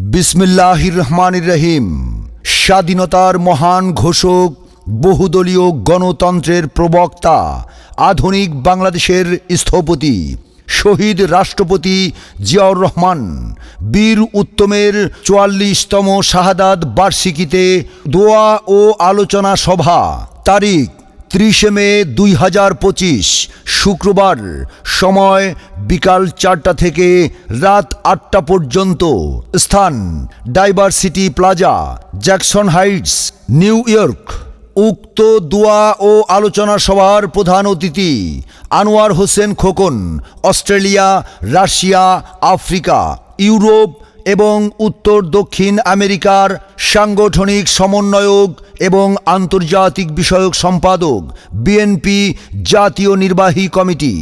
বিসমিল্লাহির রহমানির রহিম। স্বাধীনতার মহান ঘোষক, বহুদলীয় গণতন্ত্রের প্রবক্তা, আধুনিক বাংলাদেশের স্থপতি, শহীদ রাষ্ট্রপতি জিয়াউর রহমান বীর উত্তমের ৪৪তম শাহাদাত বার্ষিকীতে দোয়া ও আলোচনা সভা। তারিখ ৩০ মে ২০২৫, শুক্রবার। সময় বিকাল ৪টা থেকে রাত ৮টা পর্যন্ত। স্থান diversity plaza, Jackson Heights, new York. উক্ত দোয়া ও আলোচনা সভার প্রধান অতিথি Anwar Hossain Khokon, Australia, Russia, Africa, Europe এবং উত্তর দক্ষিণ আমেরিকার সাংগঠনিক সমন্বয়ক এবং আন্তর্জাতিক বিষয়ক সম্পাদক, বিএনপি জাতীয় নির্বাহী কমিটি।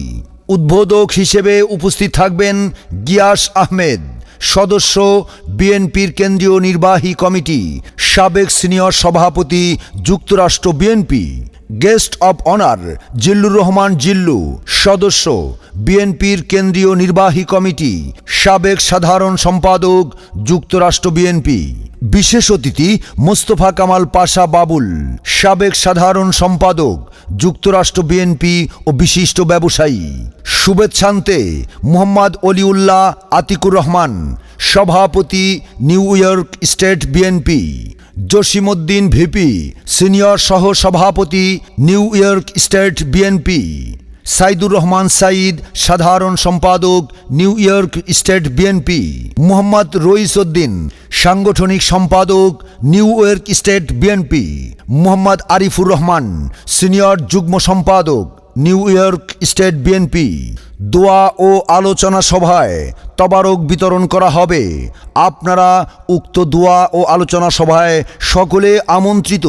উদ্বোধক হিসেবে উপস্থিত থাকবেন গিয়াস আহমেদ, সদস্য, বিএনপির কেন্দ্রীয় নির্বাহী কমিটি, সাবেক সিনিয়র সভাপতি, যুক্তরাষ্ট্র BNP. Guest of honour Zillur Rahman Zillu, সদস্য, বিএনপির কেন্দ্রীয় নির্বাহী কমিটি, সাবেক সাধারণ সম্পাদক, যুক্তরাষ্ট্র বিএনপি। বিশেষ অতিথি মোস্তফা কামাল পাশা বাবুল, সাবেক সাধারণ সম্পাদক, যুক্তরাষ্ট্র বিএনপি ও বিশিষ্ট ব্যবসায়ী। শুভেচ্ছান্তে মোহাম্মদ অলিউল্লাহ আতিকুর রহমান, সভাপতি, New York State BNP. Jasimuddin VP, senior সহ সভাপতি, New York State BNP. Saidur Rahman Said, সাধারণ সম্পাদক, New York State BNP. Mohammad Rais Uddin, সাংগঠনিক সম্পাদক, New York State BNP. Mohammad Arifur Rahman, senior যুগ্ম সম্পাদক, নিউ ইয়র্ক স্টেট বিএনপি। দোয়া ও আলোচনা সভায় তবারক বিতরণ করা হবে। আপনারা উক্ত দোয়া ও আলোচনা সভায় সকলে আমন্ত্রিত।